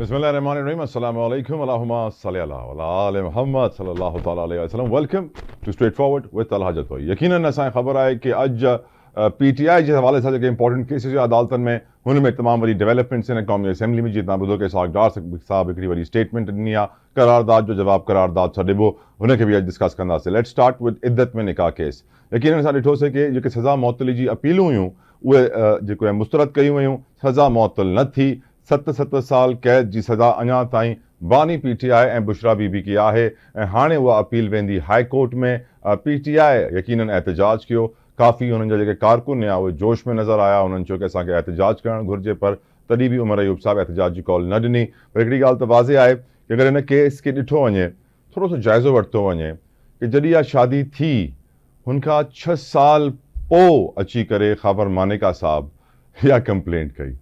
Bismillahirrahmanirrahim. Assalamu alaikum. Allahumma salli ala ali Muhammad sallallahu ta'ala alayhi wa sallam. Welcome to Straightforward with Al-Hajat Bhai. यकीनन असां ख़बर आहे कि अॼु PTI जे हवाले सां जेके इंपॉर्टेंट केसिस अदालतनि में हुन में तमामु वॾी डेवलपमेंट्स आहिनि। क़ौमी असेंबली में जीअं तव्हां ॿुधो कि इसहाक़ डार साहब हिकिड़ी वॾी स्टेटमेंट ॾिनी आहे, करारदाद जो जवाबु करारदाद सां ॾिबो, हुनखे बि अॼु डिस्कस कंदासीं। लेट्स स्टार्ट विद इद्दत में निकाह केस। यकीनन असां ॾिठोसीं कि जेके सज़ा मुअत्तली जी अपीलूं हुयूं उहे जेको आहे मुस्तरद कयूं वयूं, सज़ा मुअत्तल न थी। 7 साल कैद जी सज़ा अञा ताईं बानी PTI ऐं बुशरा बीबी की आहे ऐं हाणे उहा अपील वेंदी हाई कोर्ट में। PTI यकीनन एहतजाज कयो, काफ़ी हुननि जा जेके कारकुन हुआ उहे जोश में नज़र आया, उन्हनि चयो कि असांखे एहतजाज करणु घुरिजे, पर तॾहिं बि उमर अयूब साहब एहतजाज जी कॉल न ॾिनी। पर हिकिड़ी ॻाल्हि त वाज़े आहे कि अगरि हिन केस खे ॾिठो वञे, थोरो सो जाइज़ो वरितो वञे कि जॾहिं इहा शादी थी हुनखां 6 साल पोइ अची करे ख़ावर मानेका साहब इहा कंप्लेंट कई।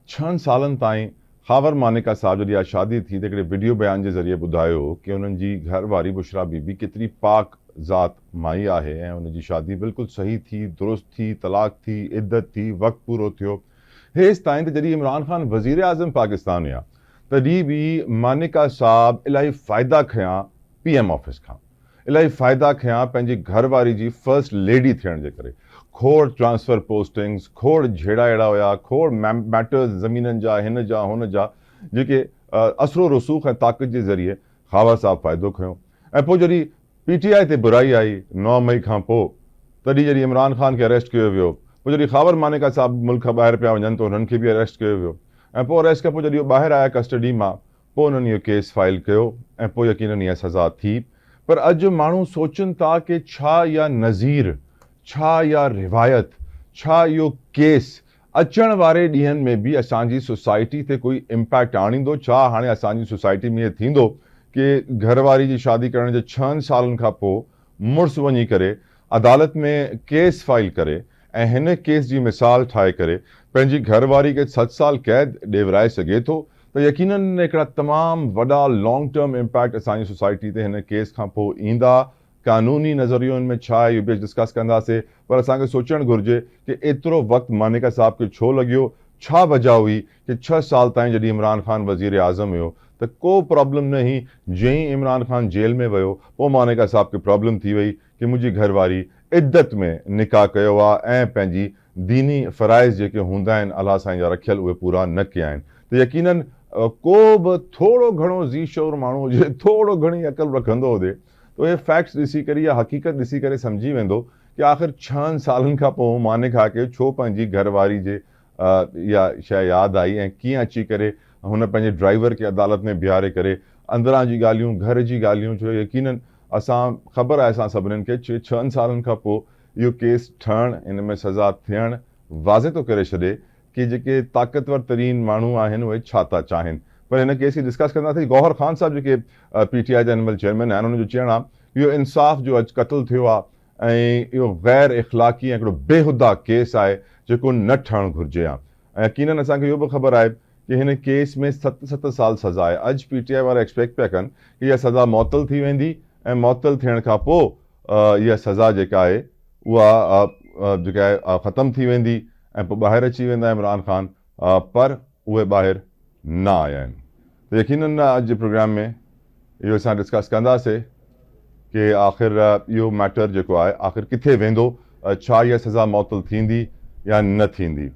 6 सालनि ताईं ख़ावर मानेका साहब जॾहिं इहा शादी थी त हिकिड़े वीडियो बयान जे ज़रिए ॿुधायो कि हुननि जी घरवारी बुशरा बीबी केतिरी पाक ज़ात माई आहे ऐं हुनजी शादी बिल्कुलु सही थी, दुरुस्त थी, तलाक थी, इद्दत थी, वक़्तु पूरो थियो। हेसि ताईं त जॾहिं इमरान ख़ान वज़ीर आज़म पाकिस्तान हुया तॾहिं बि मानेका साहब इलाही फ़ाइदा खयां PM ऑफिस खां, इलाही फ़ाइदा खयां पंहिंजी घरवारी जी फर्स्ट लेडी थियण जे करे। खोड़ ट्रांसफ़र पोस्टिंग्स, खोड़ झेड़ा अहिड़ा हुया, खोड़ मैटर्स ज़मीननि जा, हिन जा हुन जा, जेके असरो रसूख़ ऐं ताक़त जे ज़रिए ख़ावर साहब फ़ाइदो खयो। ऐं पोइ जॾहिं PTI ते बुराई आई 9 मई खां पोइ, तॾहिं जॾहिं इमरान ख़ान खे अरेस्ट कयो वियो, पोइ जॾहिं ख़ावर मानेका साहब मुल्क खां ॿाहिरि पिया वञनि त हुननि खे बि अरेस्ट कयो वियो ऐं पोइ अरेस्ट खां पोइ जॾहिं उहे ॿाहिरि आया कस्टडी मां, पोइ हुननि इहो केस फाइल कयो ऐं पोइ यकीनन इहा सज़ा थी। पर अॼु माण्हू सोचनि था कि छा इहा नज़ीर, छा इहा रिवायत, छा इहो केस अचण वारे ॾींहंनि में बि असांजी सोसाइटी ते कोई इम्पैक्ट आणींदो? छा हाणे असांजी सोसाइटी में इहो थींदो कि घरवारी जी शादी करण जे 6 सालनि खां पोइ मुड़ुसु वञी करे अदालत में केस फाइल करे ऐं हिन केस जी मिसाल ठाहे करे पंहिंजी घरवारी खे 7 साल कैद ॾेवराए सघे थो? त यकीनन हिकिड़ा तमामु वॾा लॉन्ग टर्म इम्पैक्ट असांजी सोसाइटी ते हिन केस खां पोइ ईंदा। कानूनी नज़रियो में छा आहे इहो बि डिस्कस कंदासीं, पर असांखे सोचणु घुरिजे कि एतिरो वक़्तु मानेका साहब खे छो लॻियो, छा वजह हुई कि 6 साल ताईं जॾहिं इमरान ख़ान वज़ीर आज़म हुयो त को प्रॉब्लम न हुई। जीअं ई इमरान ख़ान जेल में वियो पोइ मानेका साहब खे प्रॉब्लम थी वई कि मुंहिंजी घरवारी इद्दत में निकाह कयो आहे ऐं पंहिंजी दीनी फ़राइज़ जेके हूंदा आहिनि अलाह साईं जा रखियल उहे पूरा न कया आहिनि। त यकीनन को बि थोरो घणो ज़ी शौर माण्हू हुजे, थोरो घणी अक़ल रखंदो हुजे तो ये फैक्ट्स ॾिसी करे या हक़ीक़त ॾिसी करे सम्झी वेंदो कि आख़िर 6 सालनि खां पोइ मानेका खे छो पंहिंजी घरवारी जे इहा शइ यादि आई ऐं कीअं अची करे हुन पंहिंजे ड्राइवर खे अदालत में बीहारे करे अंदरां जी ॻाल्हियूं, घर जी ॻाल्हियूं, छो यकीनन असां ख़बर आहे असां सभिनीनि खे 6 सालनि खां पोइ इहो केस ठहणु, हिन में सज़ा थियणु वाज़े थो करे छॾे कि जेके ताक़तवर तरीन माण्हू आहिनि उहे छा था चाहिनि। पर हिन केस खे डिस्कस कंदासीं। गौहर ख़ान साहब जेके PTI जा एनिमल चेयरमैन आहिनि, उन्हनि जो चवणु आहे इहो इंसाफ़ जो अॼु क़त्ल थियो आहे ऐं इहो गैर इख़लाक़ी ऐं हिकिड़ो बेहुदा केस आहे जेको न ठहणु घुरिजे आहे। ऐं यकीनन असांखे इहो बि ख़बर आहे कि हिन केस में 7 साल सज़ा आहे। अॼु PTI वारा एक्सपेक्ट पिया कनि कि इहा सज़ा मुअत्तल थी वेंदी ऐं मुअत्तल थियण खां पोइ इहा सज़ा जेका आहे उहा जेका आहे ख़तमु थी वेंदी ऐं पोइ ॿाहिरि अची वेंदा इमरान ख़ान, पर उहे ॿाहिरि न आया आहिनि। त यकीनन अॼु जे प्रोग्राम में इहो असां डिस्कस कंदासीं कि आख़िर इहो मैटर जेको आहे आख़िर किथे वेंदो, छा इहा सज़ा मुअत्तल थींदी या न थींदी।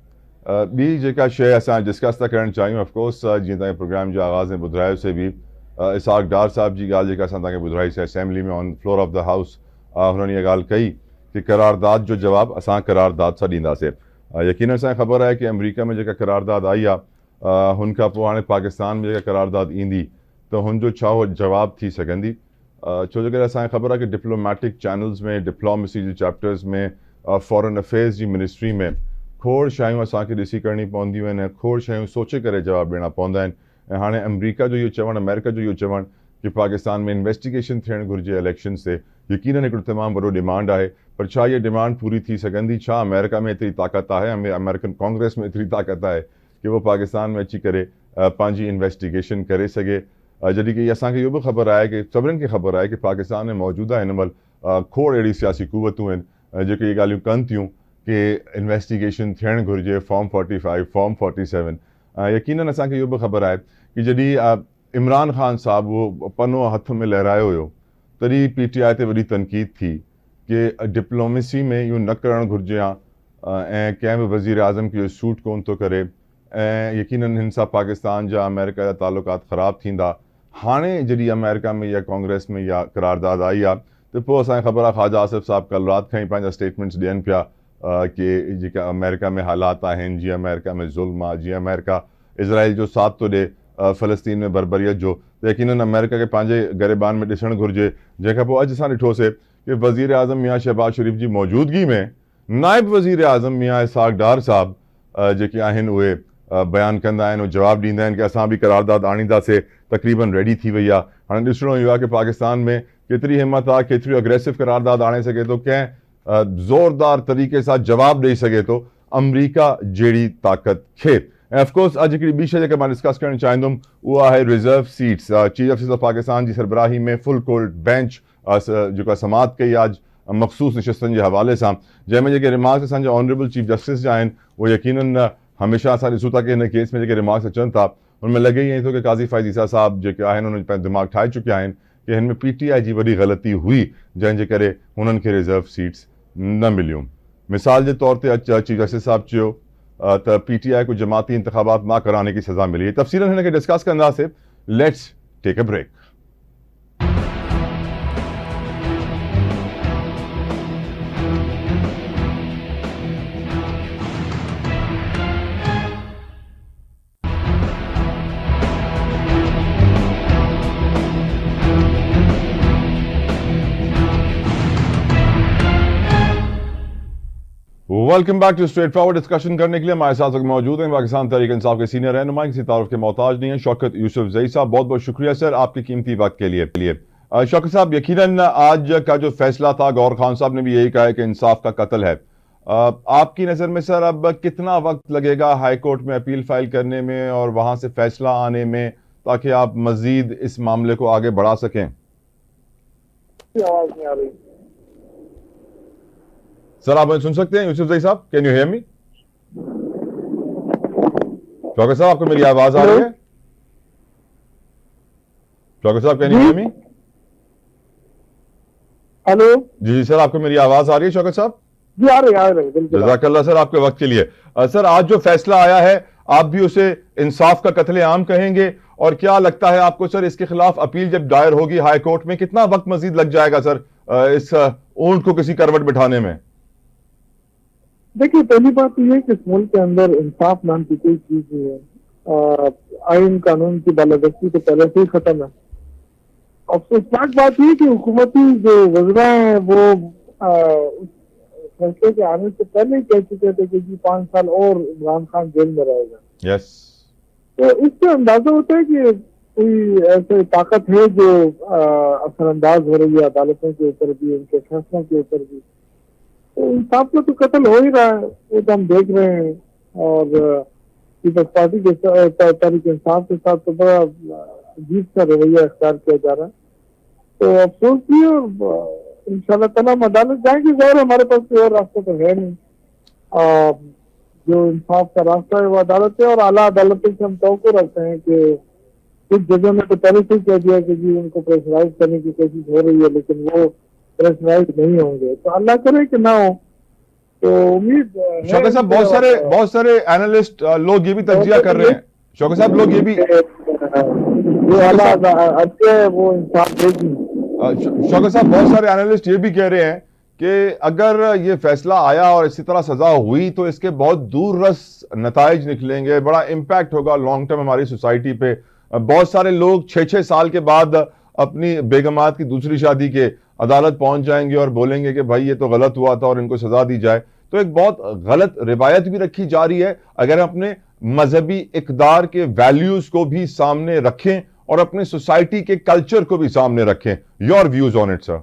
ॿी जेका शइ असां डिस्कस था करणु चाहियूं, ऑफकोर्स जीअं तव्हांखे प्रोग्राम जे आगाज़ में ॿुधायोसीं बि, इसहाक़ डार साहब जी ॻाल्हि जेका असां तव्हांखे ॿुधाईसीं असेंबली में on floor of the house, हुननि इहा ॻाल्हि कई कि करारदाद जो जवाबु असां करारदाद सां ॾींदासीं। यकीनन असांखे ख़बर आहे कि अमेरिका में जेका करारदाद आई आहे हुन खां पोइ हाणे पाकिस्तान में जेका करारदाद ईंदी त हुनजो छा उहो जवाबु थी सघंदी। छो जो करे असांखे ख़बर आहे कि डिप्लोमेटिक चैनल्स में, डिप्लोमेसी जे चैप्टर्स में, फॉरेन अफेयर्स जी मिनिस्ट्री में खोड़ शयूं असांखे ॾिसी करणी पवंदियूं आहिनि ऐं खोड़ शयूं सोचे करे जवाबु ॾियणा पवंदा आहिनि। ऐं हाणे अमेरिका जो इहो चवणु, अमेरिका जो इहो चवणु कि पाकिस्तान में इन्वेस्टिगेशन थियणु घुरिजे इलेक्शन्स ते, यकीनन हिकिड़ो तमामु वॾो डिमांड आहे। पर छा इहा डिमांड पूरी थी सघंदी? छा अमेरिका में एतिरी ताक़त आहे, अमेरिकन कांग्रेस में एतिरी ताक़त आहे कि उहो पाकिस्तान में अची करे पंहिंजी इन्वेस्टिगेशन करे सघे? जॾहिं कि असांखे इहो बि ख़बर आहे कि सभिनीनि खे ख़बर आहे कि पाकिस्तान में मौजूदा हिन महिल खोड़ अहिड़ी सियासी क़ुवतूं आहिनि जेके इहे ॻाल्हियूं कनि थियूं कि इन्वेस्टिगेशन थियणु घुरिजे, फॉर्म 45, फॉर्म 47 यकीनन असांखे इहो बि ख़बर आहे कि जॾहिं इमरान ख़ान साहब वो पनो हथ में लहरायो हुयो तॾहिं PTI ते वॾी तनक़ीद थी कि डिप्लोमेसी में इहो न करणु घुरिजे हा ऐं कंहिं बि वज़ीर आज़म खे इहो सूट कोन थो करे ऐं यकीनन हिन सां पाकिस्तान जा अमेरिका जा ताल्लुकात ख़राब थींदा। हाणे जॾहिं अमेरिका में या कांग्रेस में या करारदाद आई आहे त पोइ असांखे ख़बर आहे ख़्वाजा आसिफ़ साहब कल राति खां ई पंहिंजा स्टेटमेंट्स ॾियनि पिया कि जेका अमेरिका में हालात आहिनि, जीअं अमेरिका में ज़ुल्म आहे, जीअं अमेरिका इज़राइल जो साथ थो ॾिए फ़लस्तीन में बर्बरियत जो, त यकीनन अमेरिका खे पंहिंजे गिरेबान में ॾिसणु घुरिजे। जंहिंखां पोइ अॼु असां ॾिठोसीं कि वज़ीर आज़म मियाँ शहबाज शरीफ़ जी मौजूदगी में नाइब वज़ीर आज़म मियाँ इसहाक़ डार साहब जेके आहिनि उहे बयानु कंदा आहिनि, जवाबु ॾींदा आहिनि कि असां बि करारदाद आणींदासीं, तक़रीबन रेडी थी वई आहे। हाणे ॾिसणो इहो आहे कि पाकिस्तान में केतिरी हिम्मत आहे, केतिरी अग्रेसिव करारदाद आणे सघे थो, कंहिं ज़ोरदार तरीक़े सां जवाबु ॾेई सघे थो अमरीका जहिड़ी ताक़त खे। ऐं ऑफकोर्स अॼु हिकिड़ी ॿी शइ जेका मां डिस्कस करणु चाहींदुमि उहा आहे reserve seats. Chief justice of Pakistan जी सरबराही में फुल कोर्ट बेंच जेका समाअत कई आहे मख़सूस निशस्तनि जे हवाले सां, जंहिंमें जेके रिमार्क्स असांजे ऑनरेबल चीफ जस्टिस जा आहिनि उहे यकीनन हमेशह असां ॾिसूं था कि हिन केस में जेके रिमार्क्स अचनि था उनमें लॻे ईअं थो कि काज़ी फ़ाइज़ ईसा साहब जेके आहिनि उन्हनि पंहिंजो दिमाग़ ठाहे चुकिया आहिनि कि हिन में PTI जी वॾी ग़लती हुई जंहिंजे करे हुननि खे रिज़र्व सीट्स न मिलियूं। मिसाल जे तौर ते चीफ जस्टिस साहब चयो त PTI को जमाती इंतख़ाबात ना कराने की सज़ा मिली। तफ़सीलन हिन खे डिस्कस कंदासीं। Let's take a break. Welcome back to straight forward. Discussion करने के लिए हमारे साथ मौजूद हैं पाकिस्तान तहरीक इंसाफ के सीनियर रहनुमा, किसी तारुफ के मोहताज नहीं है, शौकत यूसुफ ज़ई साहब। बहुत बहुत शुक्रिया सर आपके कीमती वक्त के लिए। शौकत साहब, यकीनन आज का जो फैसला था, गौर खान साहब ने भी यही कहा है कि इंसाफ का कत्ल है। आपकी नज़र में सर अब कितना वक्त लगेगा हाई कोर्ट में अपील फाइल करने में और वहां से फैसला आने में, ताकि आप मजीद इस मामले को आगे बढ़ा सकें? आवाज नहीं आ रही सर, आप मुझे सुन सकते हैं यूसुफ ज़ई साहब? Can you hear me? Shaukat साहब, आपको मेरी आवाज आ रही है? शौकत साहब, can you hear me? Hello जी सर, आपको मेरी आवाज आ रही है शौकत साहब? जी आ रही जज़ाकल्लाह सर आपके वक्त के लिए। सर, आज जो फैसला आया है आप भी उसे इंसाफ का कत्ले आम कहेंगे, और क्या लगता है आपको सर इसके खिलाफ अपील जब दायर होगी हाई कोर्ट में, कितना वक्त मजीद लग जाएगा सर इस ऊंट को किसी करवट बिठाने में? देखिए, पहली बात यह है कि इस मुल्क के अंदर इंसाफ नाम की कोई चीज नहीं है। आइन कानून की बालादस्ती तो पहले से ही खत्म है। अफसोसनाक बात यह कि हुकूमती जो वज़रा हैं वो उस फैसले के आने से पहले ही कह चुके थे कि जी 5 साल और इमरान खान जेल में रहेगा। यस। तो इससे अंदाजा होता है कि कोई ऐसी ताकत है जो असरअंदाज हो रही है अदालतों के ऊपर भी, उनके फैसलों के ऊपर भी। तो इंसाफ का तो कत्ल हो ही रहा है, वो तो हम देख रहे हैं। और पीपल्स पार्टी के तहरीक इंसाफ के साथ तो बड़ा अजीब सा रवैया अख्तियार किया जा रहा है। तो अफसोस भी है, और इंशाल्लाह ताला हम अदालत जाएंगे। ज़ाहिर है हमारे पास कोई और रास्ता तो है नहीं। जो इंसाफ का रास्ता है वो अदालत है, और आला अदालतों से हम तवक्को रखते हैं कि कुछ जगह में तो पहले से ही कह दिया कि जी उनको प्रेशराइज करने की कोशिश हो रही है, लेकिन वो प्रेशराइज नहीं होंगे। तो अल्लाह करे कि ना हो। तो उम्मीद शौकत साहब, बहुत सारे एनालिस्ट लोग ये भी तज्जिया कर रहे हैं, शौकत साहब, लोग ये भी वो इंसाफ देगी। शौकत साहब, बहुत सारे एनालिस्ट ये भी कह रहे हैं कि अगर ये फैसला आया और इसी तरह सजा हुई तो इसके बहुत दूररस नताइज निकलेंगे, बड़ा इम्पैक्ट होगा लॉन्ग टर्म हमारी सोसाइटी पे। बहुत सारे लोग 6-6 साल के बाद अपनी बेगमात की दूसरी शादी के अदालत पहुंच जाएंगे और बोलेंगे कि भाई ये तो गलत हुआ था और इनको सजा दी जाए। तो एक बहुत गलत रिवायत भी रखी जा रही है। अगर हम अपने मजहबी इक़दार के वैल्यूज को भी सामने रखें और अपने सोसाइटी के कल्चर को भी सामने रखें, your views on it sir?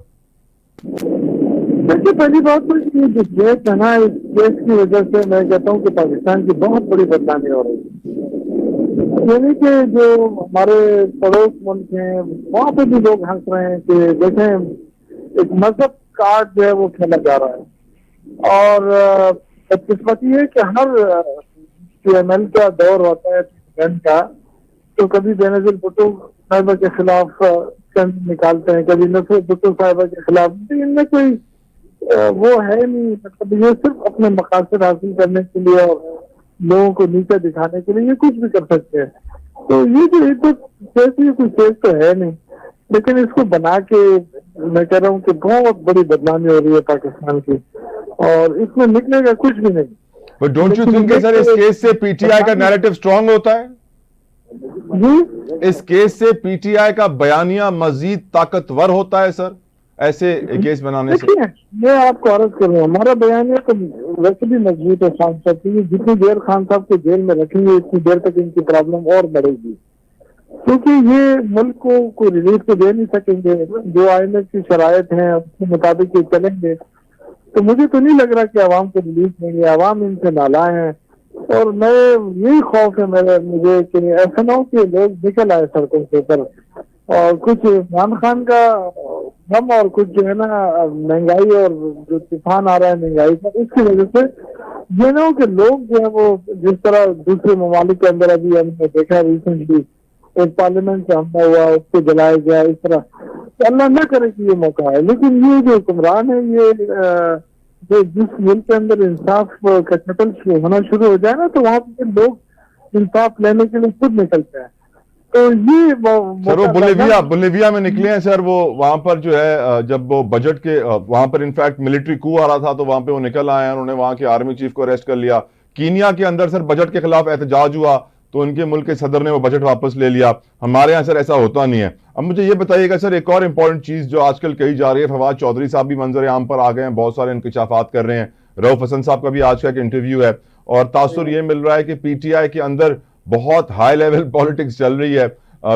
देखिए, पहली बात तो ये केस है ना, इस केस की वजह से मैं कहता हूँ कि पाकिस्तान की बहुत बड़ी बदनामी हो रही है। यानी कि जो हमारे पड़ोस मुल्क हैं वहां पे भी लोग हंस रहे हैं कि देखें एक मजहब कार्ड जो है वो खेला जा रहा है। और बदकिस्मती है कि हर PML का दौर होता है, गन का, तो कभी बेनजीर भुट्टो साहिबा के खिलाफ स्टैंड निकालते हैं, कभी नुसरत भुट्टो साहिबा के खिलाफ। तो इनमें कोई वो है नहीं, मतलब ये सिर्फ अपने मकासद हासिल करने के लिए और लोगों को नीचे दिखाने के लिए ये कुछ भी कर सकते हैं। तो ये जो इज्जत जैसी कोई चीज तो है नहीं, लेकिन इसको बना के मैं कह रहा हूँ कि बहुत बड़ी बदनामी हो रही है पाकिस्तान की, और इसमें निकले का कुछ भी नहीं। बट डोंट यू लेकिन थिंक ये सर इस केस से पीटीआई का नैरेटिव स्ट्रांग होता है? जी, इस केस से पीटीआई का बयानिया मजीद ताकतवर होता है सर, ऐसे केस बनाने से? देखिए, मैं आपको अर्ज कर रहा हूँ, हमारा बयानिया तो वैसे भी मजबूत है खान साहब की। जितनी देर खान साहब को जेल में रखेंगे इतनी देर तक इनकी प्रॉब्लम और बढ़ेगी, क्योंकि ये मुल्क को कोई रिलीफ तो दे नहीं सकेंगे। जो IMF की शरायत हैं उसके मुताबिक ये चलेंगे, तो मुझे तो नहीं लग रहा कि आवाम को रिलीफ देंगे। आवाम इनसे नालायक है, और मैं यही खौफ है मुझे कि ऐसा ना हो कि लोग निकल आए सड़कों के ऊपर, और कुछ इमरान खान का गम और कुछ जो है ना महंगाई और जो तूफान आ रहा है महंगाई का, उसकी वजह से ये ना हो कि लोग जो है वो जिस तरह दूसरे ममालिक के अंदर अभी हमने देखा रिसेंटली एक पार्लियामेंट से हमला हुआ, उसको जलाया गया, इस तरह। तो अल्लाह न करे कि ये मौका है, लेकिन ये जो हुक्मरान है ये जो जिस मुल्क के अंदर इंसाफ का कत्ल होना शुरू हो जाए ना, तो वहां पे लोग इंसाफ लेने के लिए खुद निकलते हैं। तो ये सर वो बोलिविया में निकले हैं सर, वो वहां पर जो है जब वो बजट के वहां पर इनफैक्ट मिलिट्री कू आ रहा था तो वहां पे वो निकल आए हैं, उन्होंने वहां के आर्मी चीफ को अरेस्ट कर लिया। कीनिया के अंदर सर बजट के खिलाफ एहतजाज हुआ तो उनके मुल्क के सदर ने वो बजट वापस ले लिया। हमारे यहाँ सर ऐसा होता नहीं है। अब मुझे ये बताइएगा सर, एक और इंपॉर्टेंट चीज जो आजकल कही जा रही है, फवाद चौधरी साहब भी मंजर आम पर आ गए हैं, बहुत सारे इंकशाफात कर रहे हैं। रऊफ हसन साहब का भी आज का एक इंटरव्यू है, और तासुर ये मिल रहा है कि पीटीआई के अंदर बहुत हाई लेवल पॉलिटिक्स चल रही है।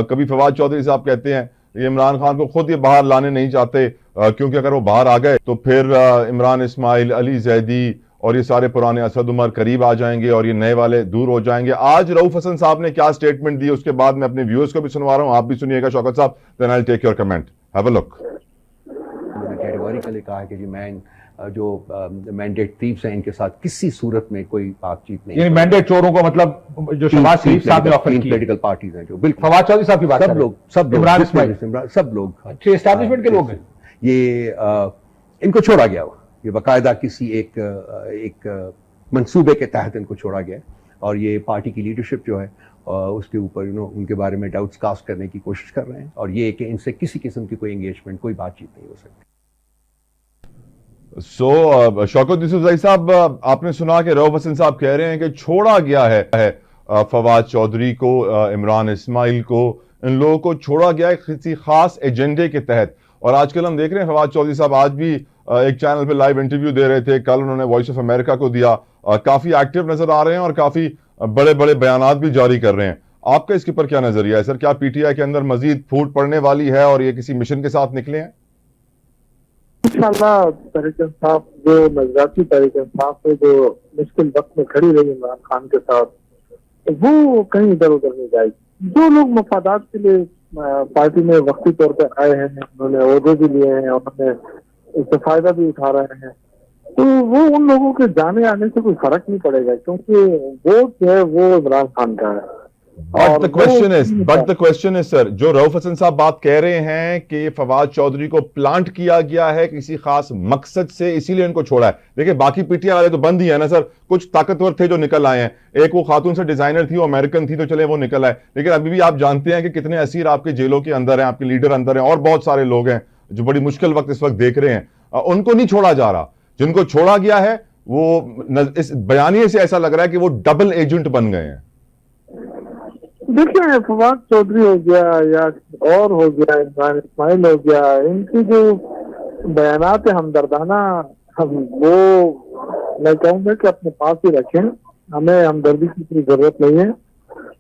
कभी फवाद चौधरी साहब कहते हैं ये इमरान खान को खुद ये बाहर लाने नहीं चाहते, क्योंकि अगर वो बाहर आ गए तो फिर इमरान इस्माइल, अली जैदी और ये सारे पुराने असद उमर करीब आ जाएंगे और ये नए वाले दूर हो जाएंगे। आज रऊफ हसन साहब ने क्या स्टेटमेंट दी, उसके बाद मैं अपने व्यूअर्स को भी सुनवा रहा हूं, आप भी सुनिएगा शौकत साहब, then I will take your comment. Have a look. Categorically कहा कि जी मैं जो मैंडेट थीव्स हैं इनके साथ किसी सूरत में कोई बातचीत नहीं। यानी मैंडेट चोरों को मतलब जो शहबाज शरीफ साहब ने ऑफर की, पॉलिटिकल पार्टीज हैं जो बिल्कुल फवाद चौधरी साहब की बात, सब लोग इमरान इस्माइल, सब लोग अच्छे एस्टैब्लिशमेंट के लोग हैं। ये इनको छोड़ा गया हुआ, ये बाकायदा किसी एक मंसूबे के तहत इनको छोड़ा गया, और ये पार्टी की लीडरशिप जो है उसके ऊपर उनके बारे में डाउट्स कास्ट करने की कोशिश कर रहे हैं, और ये कि इनसे किसी किस्म की कोई एंगेजमेंट, कोई बातचीत नहीं हो सकती। शौकत यूसुफजई साहब, आपने सुना कि रऊफ हसन साहब कह रहे हैं कि छोड़ा गया है फवाद चौधरी को, इमरान इस्माइल को, इन लोगों को छोड़ा गया है किसी खास एजेंडे के तहत। और आजकल हम देख रहे हैं फवाद चौधरी साहब आज भी एक चैनल पे लाइव इंटरव्यू दे रहे थे, कल उन्होंने वॉइस ऑफ अमेरिका को दिया, काफी एक्टिव नजर आ रहे हैं और काफी बड़े बड़े बयानात भी जारी कर रहे हैं। आपका इसके ऊपर क्या नजरिया है सर? क्या पीटीआई के अंदर मजीद फूट पड़ने वाली है और ये किसी मिशन के साथ निकले हैं? इंशाल्लाह तहरीक इंसाफ जो नजराती तहरीक इंसाफ है, जो मुश्किल वक्त में खड़ी रही इमरान खान के साथ, वो कहीं इधर उधर नहीं जाएगी। जो लोग मफादात के लिए पार्टी में वक्ती तौर पर आए हैं, उन्होंने ओहदे भी लिए हैं, उन्होंने इससे फायदा भी उठा रहे हैं, तो वो उन लोगों के जाने आने से कोई फर्क नहीं पड़ेगा, क्योंकि वोट जो है वो इमरान खान का है। But the question is sir, जो रऊफ हसन साहब बात कह रहे हैं कि फवाद चौधरी को प्लांट किया गया है किसी खास मकसद से, इसीलिए इनको छोड़ा है। देखिए बाकी पीटीआई वाले तो बंद ही है ना सर, कुछ ताकतवर थे जो निकल आए हैं। एक वो खातून से डिजाइनर थी, वो अमेरिकन थी, तो चले वो निकल आए, लेकिन अभी भी आप जानते हैं कि कितने असीर आपके जेलों के अंदर हैं, आपके लीडर अंदर हैं, और बहुत सारे लोग हैं जो बड़ी मुश्किल वक्त इस वक्त देख रहे हैं। उनको नहीं छोड़ा जा रहा। जिनको छोड़ा गया है वो इस बयानिए से ऐसा लग रहा है कि वो डबल एजेंट बन गए हैं। देखिए, फवाद चौधरी हो गया या और हो गया, इमरान इस्माइल हो गया, इनकी जो बयानात है हमदर्दाना, हम वो मैं कहूँगा कि अपने पास ही रखें। हमें हमदर्दी की कोई जरूरत नहीं है,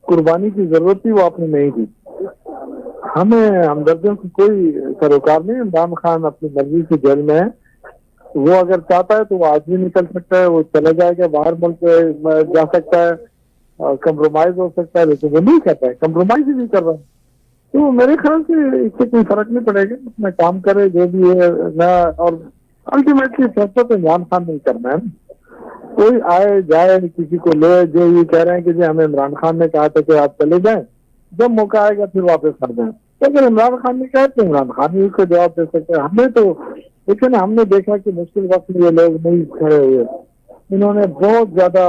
कुर्बानी की जरूरत थी वो आपने नहीं दी। हमें हमदर्दियों की कोई सरोकार नहीं। इमरान खान अपनी मर्जी से जेल में है, वो अगर चाहता है तो वो आज भी निकल सकता है, वो चला जाएगा, बाहर मुल्क जा सकता है, कंप्रोमाइज हो सकता है, लेकिन वो नहीं करता है, कंप्रोमाइज ही नहीं कर रहा है। तो मेरे ख्याल से इससे कोई फर्क नहीं पड़ेगा, अपना काम करे जो भी है ना, और अल्टीमेटली फैसला तो इमरान खान नहीं करना है। कोई आए जाए किसी को ले, जो ये कह रहे हैं कि जी हमें इमरान खान ने कहा था कि आप चले जाएं, जब मौका आएगा फिर वापस कर दें। तो अगर इमरान खान ने कहा तो इमरान खान ही उसको जवाब दे सकते हैं। हमें तो देखिए ना, हमने देखा कि मुश्किल वक्त में ये लोग नहीं खड़े हुए, इन्होंने बहुत ज्यादा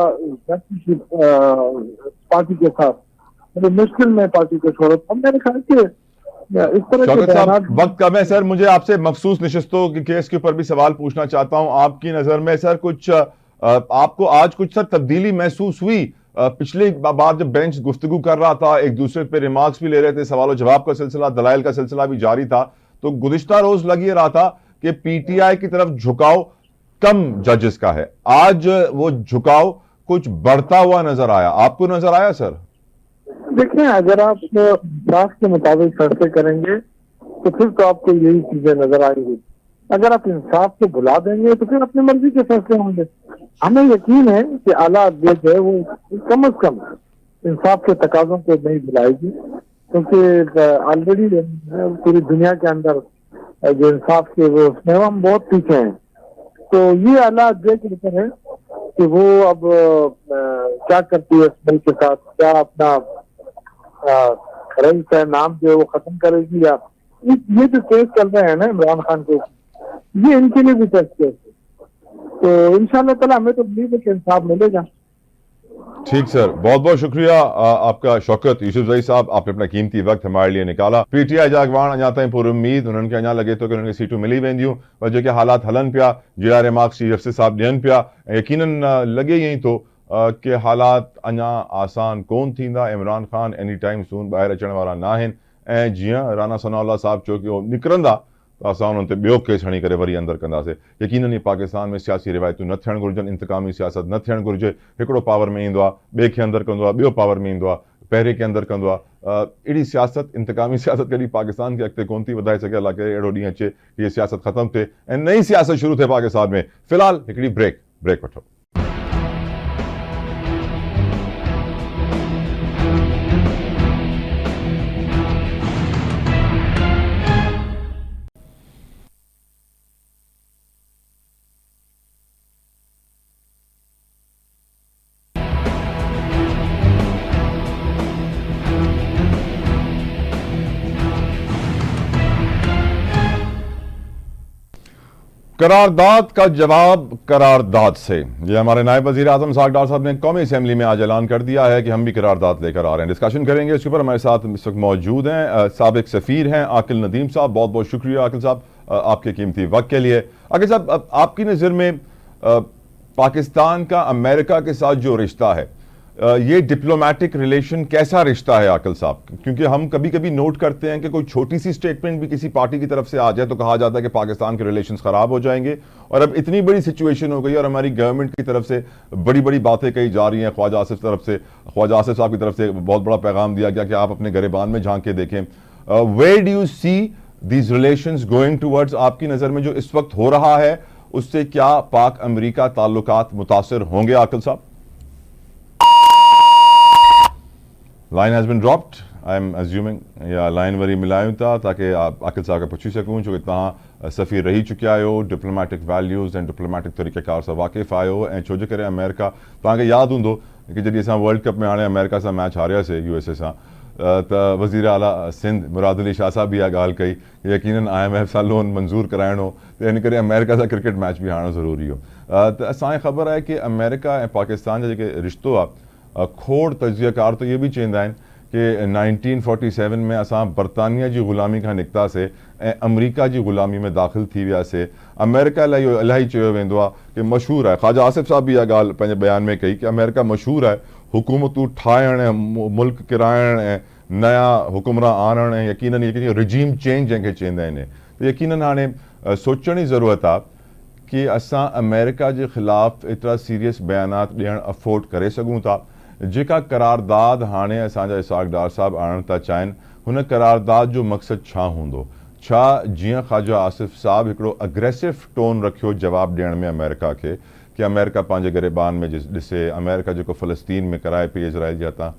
पार्टी के साथ, मतलब मुश्किल में पार्टी को छोड़ा। हमने देखा कि इस तरह के शौकत बयान। साहब, वक्त कम है सर, मुझे आपसे मखसूस नशिस्तों के केस के ऊपर भी सवाल पूछना चाहता हूं। आपकी नजर में सर कुछ आपको आज कुछ सर तब्दीली महसूस हुई? पिछली बार जब बेंच गुफ्तगू कर रहा था, एक दूसरे पे रिमार्क्स भी ले रहे थे, सवाल जवाब का सिलसिला, दलाइल का सिलसिला भी जारी था, तो गुज़िश्ता रोज लग ये रहा था कि पीटीआई की तरफ झुकाव कम जजेस का है। आज वो झुकाव कुछ बढ़ता हुआ नजर आया, आपको नजर आया सर? देखिए, अगर आप इंसाफ के मुताबिक फैसले करेंगे तो फिर तो आपको यही चीजें नजर आएंगी। अगर आप इंसाफ को भुला देंगे तो फिर अपनी मर्जी के फैसले होंगे। हमें यकीन है कि आला अदालत जो है वो कम से कम इंसाफ के तकाजों को नहीं भुलाएगी, क्योंकि ऑलरेडी पूरी दुनिया के अंदर जो इंसाफ के वो उसमें हम बहुत पीछे हैं। तो ये आला अदालत के ऊपर है कि वो अब क्या करती है इस मुल्क के साथ, क्या अपना रईस है नाम जो है वो खत्म करेगी, या ये जो केस चल रहे हैं ना इमरान खान के, ये इनके लिए भी टेस्ट केस है। तो इंशाल्लाह ताला हमें तो उम्मीद है कि इंसाफ मिलेगा। ठीक सर, बहुत बहुत शुक्रिया आपका शौकत यूसुफजई साहब, आपने अपना कीमती वक्त हमारे लिए निकाला। पीटीआई जागवान अञा ताईं पूरी उम्मीद उन्हनि खे अञा लगे थो कि उन्हनि खे सीटूं मिली वेंदियूं, पर जेके हालात हलन पिया, जहिड़ा रिमार्क्स चीफ जस्टिस साहब ॾियनि पिया, यकीनन लगे ईअं ई थो कि हालात अञा आसान कोन थींदा। Imran Khan any time soon ॿाहिरि अचण वारा न आहिनि, ऐं जीअं राना सनाउल्लाह साहब चयो कि उहो निकिरंदा तो असां उन्हनि ते ॿियो केस हणी करे वरी अंदरि कंदासीं। यकीनन ही पाकिस्तान में सियासी रिवायतूं न थियणु घुरिजनि, इंतकामी सियासत न थियणु घुरिजे। हिकिड़ो पावर में ईंदो आहे, ॿिए खे अंदरि कंदो आहे, ॿियो पावर में ईंदो आहे, पहिरें खे अंदरि कंदो आहे। अहिड़ी सियासत, इंतकामी सियासत कॾहिं पाकिस्तान खे अॻिते कोन थी वधाए सघे। अलाह करे अहिड़ो ॾींहुं अचे कि इहा सियासत ख़तमु थिए ऐं नई सियासत शुरू थिए पाकिस्तान में। फ़िलहाल हिकिड़ी ब्रेक वठो। करारदाद का जवाब करारदाद से, ये हमारे नायब वज़ीर आज़म साग डार साहब ने कौमी असेंबली में आज ऐलान कर दिया है कि हम भी करारदाद लेकर आ रहे हैं। डिस्कशन करेंगे इसके ऊपर। हमारे साथ इस वक्त मौजूद हैं साबिक सफ़ीर हैं आकिल नदीम साहब। बहुत बहुत शुक्रिया आकिल साहब आपके कीमती वक्त के लिए। आकिल साहब, आपकी नज़र में पाकिस्तान का अमेरिका के साथ जो रिश्ता है, ये डिप्लोमेटिक रिलेशन कैसा रिश्ता है आकिल साहब? क्योंकि हम कभी कभी नोट करते हैं कि कोई छोटी सी स्टेटमेंट भी किसी पार्टी की तरफ से आ जाए तो कहा जाता है कि पाकिस्तान के रिलेशंस खराब हो जाएंगे, और अब इतनी बड़ी सिचुएशन हो गई और हमारी गवर्नमेंट की तरफ से बड़ी बड़ी बातें कही जा रही हैं। ख्वाजा आसिफ साहब की तरफ से बहुत बड़ा पैगाम दिया गया कि आप अपने गिरेबान में झांक के देखें। Where do you see these relations going towards? आपकी नज़र में जो इस वक्त हो रहा है उससे क्या पाक अमेरिका ताल्लुकात मुतासर होंगे आकिल साहब? Line has been dropped, I am assuming या लाइन वरी मिलायूं था ताकि आप आकिल साहब खे पुछी सकूं, छो कि तव्हां सफ़ीर रही चुकिया आहियो, डिप्लोमेटिक वैल्यूज़ ऐं डिप्लोमेटिक तरीक़ेकार सां वाक़िफ़ आहियो, ऐं छो जे करे अमेरिका, तव्हांखे यादि हूंदो कि जॾहिं असां वर्ल्ड कप में हाणे अमेरिका सां मैच हारियासीं USA सां, त वज़ीर आला सिंध मुराद अली शाह साहब भी इहा ॻाल्हि कई कि यकीनन IMF सां लोन मंज़ूर कराइणो, त इन करे अमेरिका सां क्रिकेट मैच भी हारणो ज़रूरी हो। त असांखे ख़बर आहे कि अमेरिका ऐं पाकिस्तान जा जेके रिश्तो आहे, खोड़ तजियाकार तो ये भी चवंदा आहिनि कि 1947 में असां बरतानिया जी ग़ुलामी खां निकितासीं ऐं अमरीका जी ग़ुलामी में दाख़िल थी वियासीं। अमेरिका लाइ इहो इलाही चयो वेंदो आहे कि मशहूरु आहे, ख्वाजा आसिफ साहब भी इहा ॻाल्हि पंहिंजे बयान में कई कि अमेरिका मशहूरु आहे हुकूमतूं ठाहिण ऐं मुल्क किराइण ऐं नया हुकुमरान आणण ऐं यकीनन रिजीम चेंज जंहिंखे चवंदा आहिनि। त यकीनन हाणे सोचण जी ज़रूरत आहे कि असां अमेरिका जे ख़िलाफ़ एतिरा सीरियस बयानात ॾियणु अफोर्ड करे सघूं था। जेका करारदाद हाणे असांजा इसहाक़ डार साहब आणणु था चाहिनि, हुन करारदाद जो मक़सदु छा हूंदो? छा जीअं ख्वाजा आसिफ साहब हिकिड़ो अग्रेसिव टोन रखियो जवाब ॾियण में अमेरिका खे कि अमेरिका पंहिंजे गिरेबान में ॾिसे, अमेरिका जेको फ़लस्तीन में कराए पई इज़राइल जे हथां।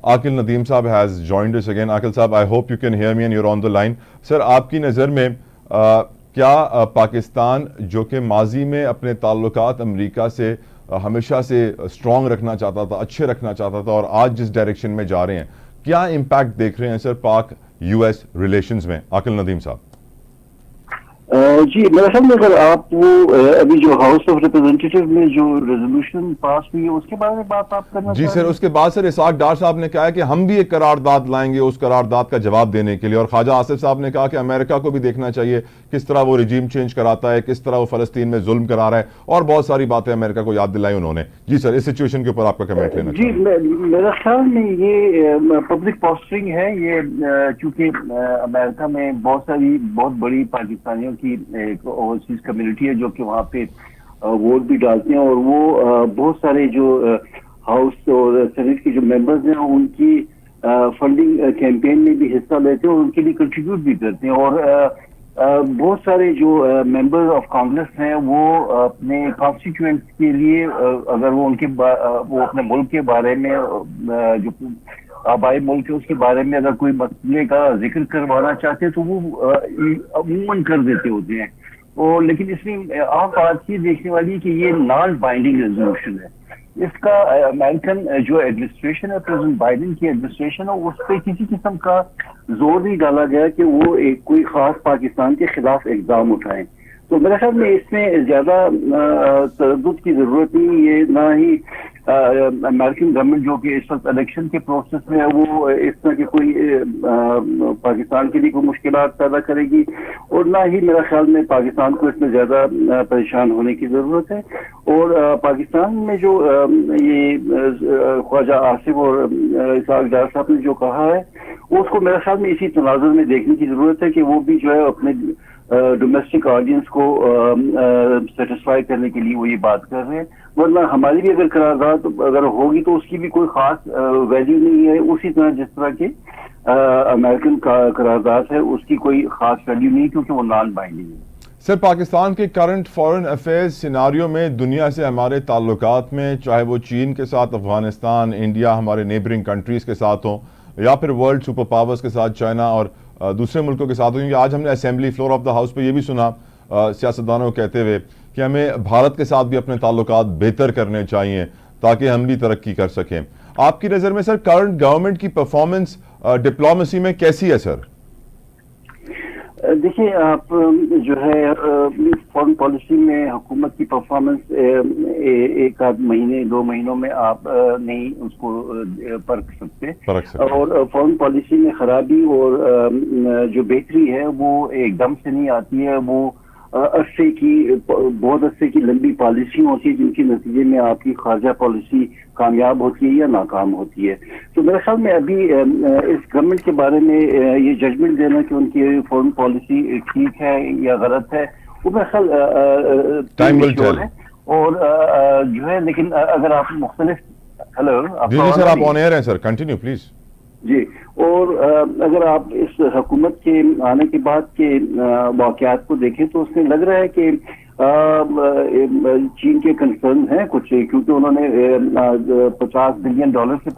आकिल नदीम साहब हैज़ जॉइंड अस अगेन। आकिल साहब, I hope you can hear me and you're on the line. Sir, आपकी नज़र में क्या पाकिस्तान जो कि माजी में अपने ताल्लुकात अमरीका से हमेशा से स्ट्रांग रखना चाहता था, अच्छे रखना चाहता था, और आज जिस डायरेक्शन में जा रहे हैं, क्या इम्पैक्ट देख रहे हैं सर पाक यूएस रिलेशंस में? आकिल नदीम साहब। जी, मेरे ख्याल में अगर आप वो अभी जो हाउस ऑफ रिप्रेजेंटेटिव में जो रेजोल्यूशन पास हुई है उसके बारे में बात आप करना जी सर, उसके बाद सर इसाक डार साहब ने कहा है कि हम भी एक करारदाद लाएंगे उस करारदाद का जवाब देने के लिए, और ख्वाजा आसिफ साहब ने कहा कि अमेरिका को भी देखना चाहिए किस तरह वो रिजीम चेंज कराता है, किस तरह वो फलस्तीन में जुल्म करा रहा है, और बहुत सारी बातें अमेरिका को याद दिलाई उन्होंने। जी सर, इस सिचुएशन के ऊपर आपका कमेंट लेना जी, मेरा ख्याल में ये पब्लिक पोस्टरिंग है ये, क्योंकि अमेरिका में बहुत बड़ी पाकिस्तानियों की एक ओवरसीज कम्युनिटी है जो कि वहाँ पे वोट भी डालते हैं, और वो बहुत सारे जो हाउस और सेनेट के जो मेंबर्स हैं उनकी फंडिंग कैंपेन में भी हिस्सा लेते हैं और उनके लिए कंट्रीब्यूट भी करते हैं। और बहुत सारे जो मेंबर्स ऑफ कांग्रेस हैं वो अपने कॉन्स्टिट्यूएंट्स के लिए अगर वो वो अपने मुल्क के बारे में जो आबाई मुल्क है उसके बारे में अगर कोई मसले का जिक्र करवाना चाहते हैं तो वो अमूमन कर देते होते हैं। और लेकिन इसमें आम बात ये देखने वाली है कि ये नॉन बाइंडिंग रेजोल्यूशन है। इसका अमेरिकन जो एडमिनिस्ट्रेशन है, प्रेसिडेंट बाइडेन की एडमिनिस्ट्रेशन है, उस पर किसी किस्म का जोर नहीं डाला गया कि वो एक कोई खास पाकिस्तान के खिलाफ इल्जाम उठाएं। तो मेरे ख्याल में इसमें ज्यादा तरद्दुद की जरूरत नहीं। ये ना ही अमेरिकन गवर्नमेंट जो कि इस वक्त इलेक्शन के प्रोसेस में है वो इस तरह की कोई पाकिस्तान के लिए कोई मुश्किलात पैदा करेगी, और ना ही मेरा ख्याल में पाकिस्तान को इसमें ज्यादा परेशान होने की जरूरत है। और पाकिस्तान में जो ये ख्वाजा आसिफ और इसाक डार साहब ने जो कहा है उसको मेरे ख्याल में इसी तनाजुर में देखने की जरूरत है कि वो भी जो है अपने डोमेस्टिक ऑडियंस को सेटिस्फाई करने के लिए वो ये बात कर रहे हैं। वरना हमारी भी अगर करारदाद अगर होगी तो उसकी भी कोई खास वैल्यू नहीं है, उसी तरह जिस तरह के अमेरिकन करारदाद है उसकी कोई खास वैल्यू नहीं, क्योंकि वो नॉन बाइंडिंग है। सर, पाकिस्तान के करंट फॉरेन अफेयर्स सिनारियो में दुनिया से हमारे ताल्लुकात में, चाहे वो चीन के साथ, अफगानिस्तान, इंडिया, हमारे नेबरिंग कंट्रीज के साथ हो, या फिर वर्ल्ड सुपर पावर्स के साथ चाइना और दूसरे मुल्कों के साथ हो, क्योंकि आज हमने assembly floor of the house पे ये भी सुना सियासतदानों को कहते हुए कि हमें भारत के साथ भी अपने ताल्लुकात बेहतर करने चाहिए ताकि हम भी तरक्की कर सकें। आपकी नज़र में सर करंट गवर्नमेंट की परफॉर्मेंस डिप्लोमेसी में कैसी है सर? देखिए, आप जो है फॉरेन पॉलिसी में हुकूमत की परफॉर्मेंस एक आध महीने 2 महीनों में आप नहीं उसको परख सकते। और फॉरेन पॉलिसी में खराबी और जो बेहतरी है वो एकदम से नहीं आती है। वो बहुत अरसे की लंबी पॉलिसी होती है जिनके नतीजे में आपकी खारजा पॉलिसी कामयाब होती है या नाकाम होती है। तो मेरे ख्याल में अभी इस गवर्नमेंट के बारे में ये जजमेंट देना कि उनकी फॉरेन पॉलिसी ठीक है या गलत है वो मेरे ख्याल है। और जो है, लेकिन अगर आप मुख्तलिफ जी सर, आप ऑन एयर हैं सर, कंटिन्यू प्लीज। जी, और अगर आप इस हुकूमत के आने के बाद के वाकयात को देखें तो उसमें लग रहा है कि चीन के कंसर्न हैं कुछ, क्योंकि उन्होंने $50 बिलियन से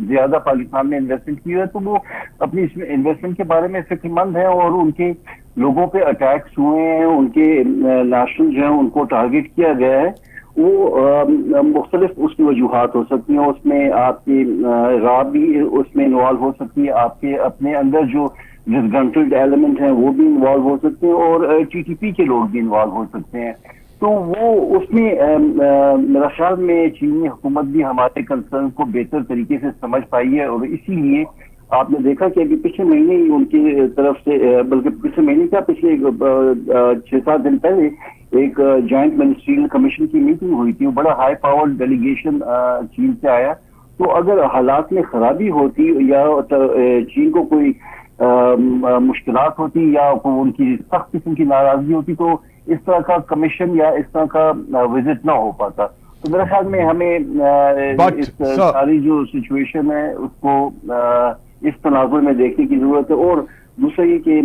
ज्यादा पाकिस्तान में इन्वेस्टमेंट की है, तो वो अपनी इसमें इन्वेस्टमेंट के बारे में फिक्रमंद है और उनके लोगों पे अटैक्स हुए हैं, उनके नेशनल जो है उनको टारगेट किया गया है। वो मुख्तलिफ उसकी वजूहात हो सकती हैं, उसमें आपकी राह भी उसमें इन्वॉल्व हो सकती है, आपके अपने अंदर जो डिसग्रंटल्ड एलिमेंट हैं वो भी इन्वॉल्व हो सकते हैं और टीटीपी के लोग भी इन्वॉल्व हो सकते हैं। तो वो उसमें मेरा ख्याल में चीनी हुकूमत भी हमारे कंसर्न को बेहतर तरीके से समझ पाई है और इसीलिए आपने देखा कि अभी पिछले महीने ही उनकी तरफ से, बल्कि पिछले महीने क्या पिछले 6-7 दिन पहले एक जॉइंट मिनिस्ट्रियल कमीशन की मीटिंग हुई थी। वो बड़ा हाई पावर्ड डेलीगेशन चीन से आया। तो अगर हालात में खराबी होती या चीन को कोई मुश्किलात होती या उनकी सख्त किस्म की नाराजगी होती तो इस तरह का कमीशन या इस तरह का विजिट ना हो पाता। तो मेरे ख्याल में हमें इस सारी जो सिचुएशन है उसको इस तनाजुर में देखने की जरूरत है। और दूसरा ये कि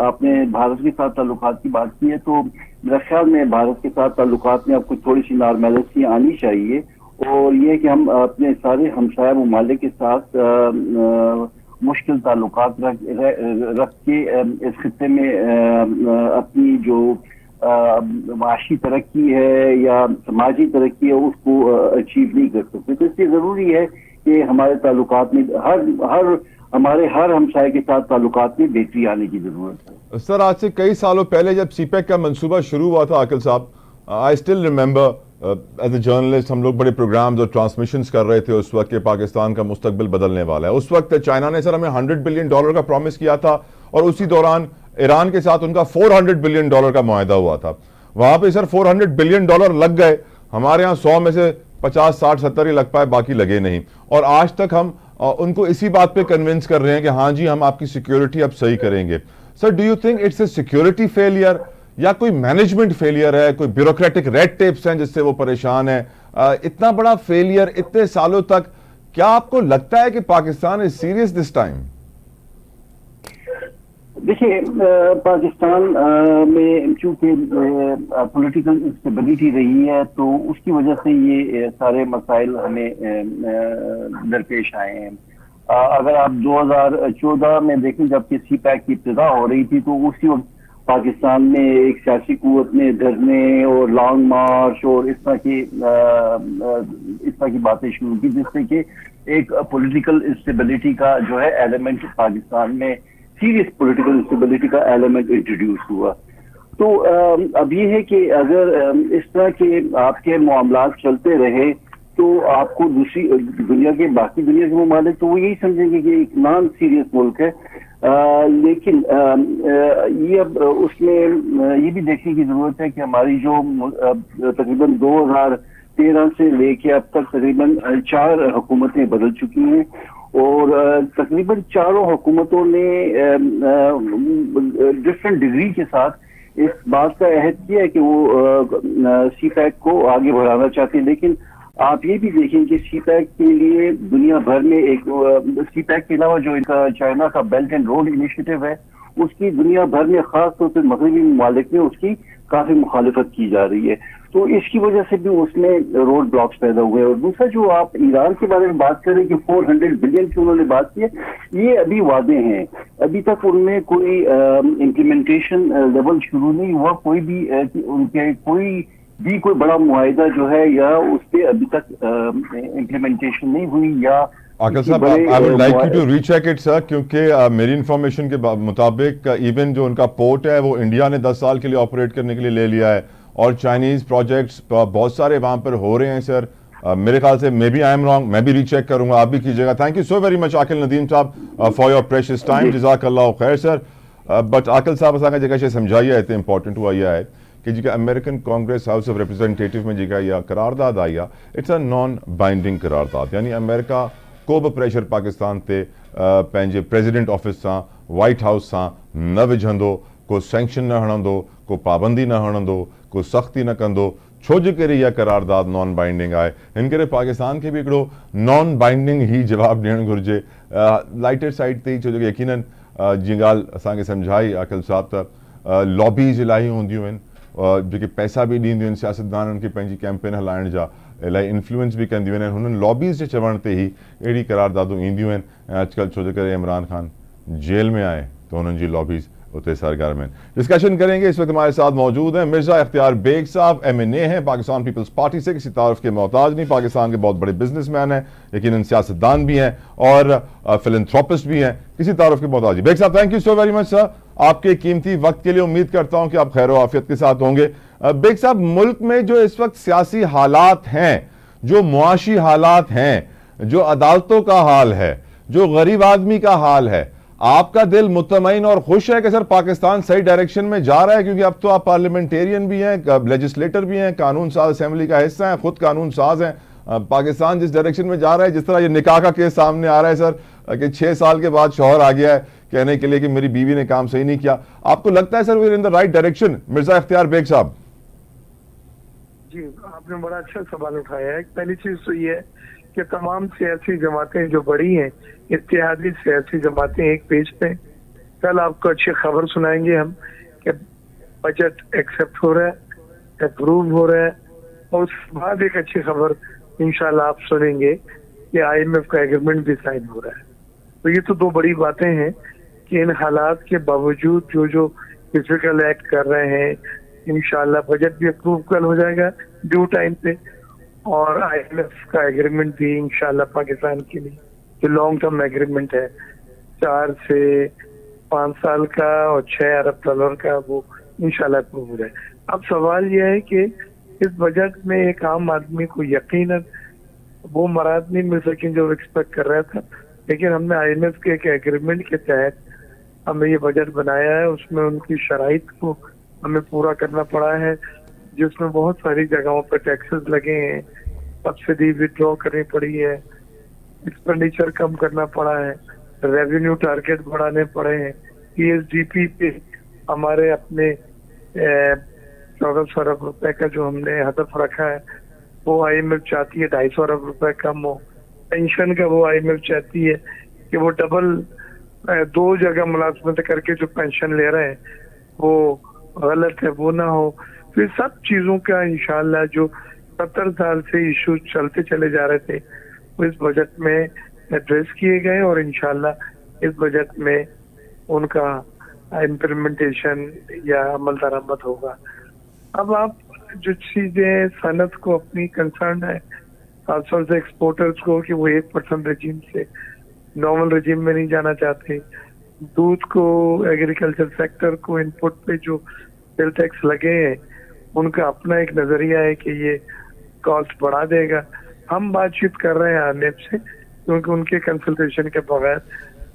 आपने भारत के साथ ताल्लुकात की बात की है, तो मेरे ख्याल में भारत के साथ ताल्लुकात में अब कुछ थोड़ी सी नॉर्मेलिटी आनी चाहिए और ये कि हम अपने सारे हमसाया ममालिक के साथ मुश्किल ताल्लुकात रख के इस खित्ते में अपनी जो माशी तरक्की है या समाजी तरक्की है उसको अचीव नहीं कर सकते। तो इसलिए जरूरी है कि हमारे ताल्लुकात में हमारे हर हमसाये के साथ ताल्लुकात में बेहतरी आने की जरूरत है। सर, आज से कई सालों पहले जब सीपैक का मंसूबा शुरू हुआ था आकिल साहब, I still remember as a journalist हम लोग बड़े प्रोग्राम्स और ट्रांसमिशंस कर रहे थे उस वक्त के पाकिस्तान का मुस्तकबिल बदलने वाला है। उस वक्त चाइना ने सर हमें $100 बिलियन का प्रॉमिस किया था और उसी दौरान ईरान के साथ उनका $400 बिलियन का मुआहदा हुआ था। वहां पे सर $400 बिलियन लग गए, हमारे यहाँ 100 में से 50, 60, 70 ही लग पाए, बाकी लगे नहीं। और आज तक हम उनको इसी बात पे कन्विंस कर रहे हैं कि हाँ जी हम आपकी सिक्योरिटी अब सही करेंगे। Sir, do you think it's a security failure या कोई मैनेजमेंट फेलियर है, कोई ब्यूरोक्रेटिक रेड टेप्स हैं जिससे वो परेशान है? इतना बड़ा फेलियर इतने सालों तक, क्या आपको लगता है कि Pakistan is serious this time? देखिए, पाकिस्तान में चूंकि पॉलिटिकल इंस्टेबिलिटी रही है तो उसकी वजह से ये सारे मसाइल हमें दरपेश आए हैं। अगर आप 2014 में देखें जबकि सीपैक की इब्तिदा हो रही थी तो उसी वक्त पाकिस्तान में एक सियासी कुव्वत ने धरने और लॉन्ग मार्च और इस तरह की बातें शुरू की जिससे कि एक पॉलिटिकल इंस्टेबिलिटी का जो है एलिमेंट पाकिस्तान में, सीरियस पॉलिटिकल इंस्टेबिलिटी का एलिमेंट इंट्रोड्यूस हुआ। तो अब ये है कि अगर इस तरह के आपके मामलात चलते रहे तो आपको दूसरी दुनिया के ममालिक तो वो यही समझेंगे कि एक नॉन सीरियस मुल्क है। लेकिन ये अब उसमें ये भी देखने की जरूरत है कि हमारी जो तकरीबन 2013 से लेके अब तक तकरीबन 4 हुकूमतें बदल चुकी हैं और तकरीबन चारों हुकूमतों ने डिफरेंट डिग्री के साथ इस बात का अहद किया है कि वो सीपैक को आगे बढ़ाना चाहते हैं। लेकिन आप ये भी देखें कि सीपैक के लिए दुनिया भर में एक सीपैक के अलावा जो इनका चाइना का बेल्ट एंड रोड इनिशिएटिव है उसकी दुनिया भर में खास तौर पर मगरबी ममालिक में उसकी काफी मुखालिफत की जा रही है। तो इसकी वजह से भी उसमें रोड ब्लॉक्स पैदा हुए। और दूसरा जो आप ईरान के बारे में बात करें कि 400 बिलियन की उन्होंने बात की है, ये अभी वादे हैं, अभी तक उनमें कोई इम्प्लीमेंटेशन लेवल शुरू नहीं हुआ। कोई बड़ा मुआहिदा जो है या उस पर अभी तक इम्प्लीमेंटेशन नहीं हुई। या आकिल साहब, I would like you to recheck it sir, क्योंकि मेरी इंफॉर्मेशन के मुताबिक इवन जो उनका पोर्ट है वो इंडिया ने 10 साल के लिए ऑपरेट करने के लिए ले लिया है और चाइनीज प्रोजेक्ट्स बहुत सारे वहां पर हो रहे हैं सर। मेरे ख्याल से maybe I am wrong, मैं भी रीचेक करूंगा, आप भी कीजिएगा। Thank you so very much Aqil Nadeem साहब फॉर योर प्रेशियस टाइम, जज़ाकल्लाह खैर सर। बट आकिल साहब असांखे जेका शइ सम्झाई आहे हिते इंपॉर्टेंट उहा इहा आहे कि जेका American Congress house of representative में जेका इहा करारदाद आई आहे इट्स अ नॉन बाइंडिंग करारदाद, यानी अमेरिका को बि प्रेशर पाकिस्तान ते पंहिंजे प्रेसिडेंट ऑफिस सां, वाइट हाउस सां न विझंदो, को सैंक्शन न हणंदो, को पाबंदी न हणंदो, को सख्ती न कंदो, छो जे करे इहा करारदाद नॉन बाइंडिंग आहे। हिन करे पाकिस्तान खे बि हिकिड़ो नॉन बाइंडिंग ही जवाबु ॾियणु घुरिजे लाइटर साइड ते ई, छो जो यकीनन जीअं ॻाल्हि असांखे सम्झाई आकिल साहब त लॉबीज़ इलाही हूंदियूं आहिनि, जेके पैसा बि ॾींदियूं आहिनि सियासतदाननि खे पंहिंजी कैंपेन हलाइण जा, इलाही इन्फ्लुएंस बि कंदियूं आहिनि। हुननि लॉबीज़ जे चवण ते ई अहिड़ी करारदादूं ईंदियूं आहिनि ऐं अॼुकल्ह छो जे करे इमरान खान जेल में आहे तो हुननि जी लॉबीज़ उतरे सरगर्म में। डिस्कशन करेंगे, इस वक्त हमारे साथ मौजूद हैं मिर्जा इख्तियार बेग साहब, MNA हैं, पाकिस्तान पीपल्स पार्टी से, किसी तारुफ के मोहताज नहीं, पाकिस्तान के बहुत बड़े बिजनेसमैन हैं, यकीनन सियासतदान भी हैं और फिलैंथ्रोपिस्ट भी हैं, किसी तारुफ के मोहताज नहीं। बेग साहब, thank you so very much sir आपके कीमती वक्त के लिए। उम्मीद करता हूं कि आप खैर आफियत के साथ होंगे। बेग साहब, मुल्क में जो इस वक्त सियासी हालात हैं, जो मुआशी हालात हैं, जो अदालतों का हाल है, जो गरीब आदमी का हाल है, आपका दिल मुतमईन और खुश है कि सर पाकिस्तान सही डायरेक्शन में जा रहा है? क्योंकि अब तो आप पार्लियामेंटेरियन भी हैं, लेजिस्लेटर भी हैं, कानून साज असेंबली का हिस्सा हैं, खुद कानून साज हैं। पाकिस्तान जिस डायरेक्शन में जा रहा है, जिस तरह ये निकाह का केस सामने आ रहा है सर कि 6 साल के बाद शौहर आ गया है कहने के लिए कि मेरी बीवी ने काम सही नहीं किया, आपको लगता है sir we are in the right direction? Mirza Ikhtiyar Baig साहब जी, आपने बड़ा अच्छा सवाल उठाया है। पहली चीज तो ये है कि तमाम सियासी जमातें जो बड़ी हैं, इत्तेहादी सियासी जमातें एक पेज पे, कल आपको अच्छी खबर सुनाएंगे हम कि बजट एक्सेप्ट हो रहा है, अप्रूव हो रहा है, और उसके बाद एक अच्छी खबर इंशाल्लाह आप सुनेंगे कि IMF का एग्रीमेंट भी साइन हो रहा है। तो ये तो 2 बड़ी बातें हैं कि इन हालात के बावजूद जो फिजिकल एक्ट कर रहे हैं, इंशाल्लाह बजट भी अप्रूव कल हो जाएगा ड्यू टाइम पे, और IMF का एग्रीमेंट भी इंशाल्लाह पाकिस्तान के लिए जो लॉन्ग टर्म एग्रीमेंट है 4 से 5 साल का और $6 अरब का, वो इंशाल्लाह अप्रूव हो जाए। अब सवाल यह है कि इस बजट में एक आम आदमी को यकीनन वो मराद नहीं मिल सकी जो एक्सपेक्ट कर रहा था, लेकिन हमने IMF के एक एग्रीमेंट के तहत हमने ये बजट बनाया है। उसमें उनकी शराइत को हमें पूरा करना पड़ा है, जिसमें बहुत सारी जगहों पर टैक्सेस लगे हैं, सब्सिडी विड्रॉ करनी पड़ी है, एक्सपेंडिचर कम करना पड़ा है, रेवेन्यू टारगेट बढ़ाने पड़े हैं। PSDP पे हमारे अपने 1400 अरब रुपए का जो हमने हदफ रखा है वो IMF चाहती है 250 अरब रुपए कम हो। पेंशन का वो IMF चाहती है कि वो डबल 2 जगह मुलाजमत करके जो पेंशन ले रहे हैं वो गलत है, वो ना हो। तो सब चीजों का इंशाल्लाह जो 70 साल से इशू चलते चले जा रहे थे वो इस बजट में एड्रेस किए गए, और इंशाल्लाह इस बजट में उनका इम्प्लीमेंटेशन या अमल दरामद होगा। अब आप जो चीजें सनत को अपनी कंसर्न है, खासतौर से एक्सपोर्टर्स को, कि वो 1% रजीम से नॉर्मल रजीम में नहीं जाना चाहते, दूध को, एग्रीकल्चर सेक्टर को इनपुट पे जो सेल टैक्स लगे हैं उनका अपना एक नजरिया है कि ये कॉस्ट बढ़ा देगा। हम बातचीत कर रहे हैं IMF से, क्योंकि उनके कंसल्टेशन के बगैर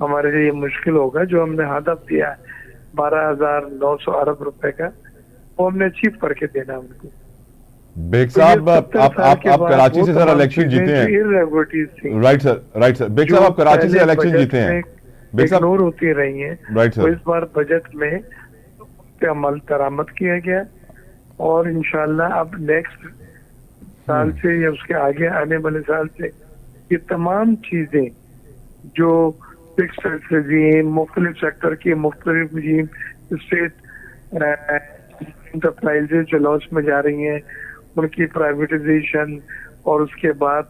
हमारे लिए ये मुश्किल होगा। जो हमने हदफ दिया है 12,900 अरब रुपए का, वो हमने अचीव करके देना है उनको। बेग साहब, आप कराची से सर इलेक्शन जीते हैं, राइट सर। बेग साहब, आप कराची से इलेक्शन जीते हैं, बेग साहब इग्नोर होती रही हैं, राइट तो सर। इस बार बजट में पे अमल दरामद किया गया, और इंशाल्लाह अब नेक्स्ट साल से या उसके आगे आने वाले साल से ये तमाम चीजें जो फिक्स टैक्स रजीम, मुख्तलिफ सेक्टर की मुख्तलिफ रजीम, स्टेट इंटरप्राइजेज जो लॉस में जा रही हैं उनकी प्राइवेटाइजेशन, और उसके बाद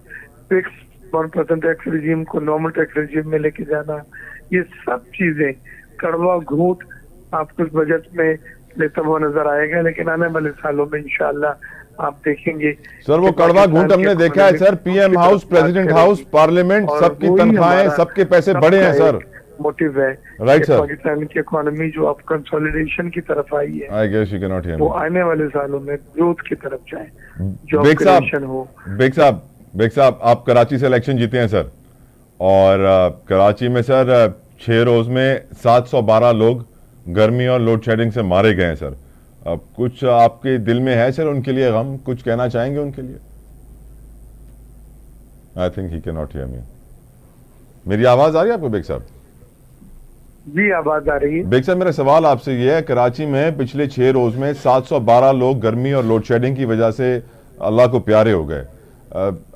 फिक्स 1% टैक्स रजीम को नॉर्मल टैक्स रजीम में लेके जाना, ये सब चीजें कड़वा घूंट आपको इस बजट में लेता हुआ नजर आएगा। लेकिन आने वाले सालों में इंशाल्लाह आप देखेंगे सर वो कड़वा घूंट हमने देखा है sir. PM house, president house, parliament, सबकी तनख्वाहें, सबके पैसे बढ़े हैं सर। मोटिव है राइट सर। पाकिस्तान की इकोनॉमी जो अब कंसोलिडेशन की तरफ आई है, I guess you can not hear वो आने वाले सालों में ग्रोथ की तरफ जाए, जॉब बेग क्रिएशन हो। बेग साहब, आप कराची से इलेक्शन जीते हैं सर, और कराची में सर 6 रोज में 712 लोग गर्मी और लोड शेडिंग से मारे गए हैं सर। अब कुछ आपके दिल में है सर उनके लिए गम, कुछ कहना चाहेंगे उनके लिए? I think he can not hear me. मेरी आवाज आ रही है आपको बेग साहब? जी आवाज आ रही है। बेग साहब, मेरा सवाल आपसे ये है, कराची में पिछले 6 रोज में 712 लोग गर्मी और लोड शेडिंग की वजह से अल्लाह को प्यारे हो गए।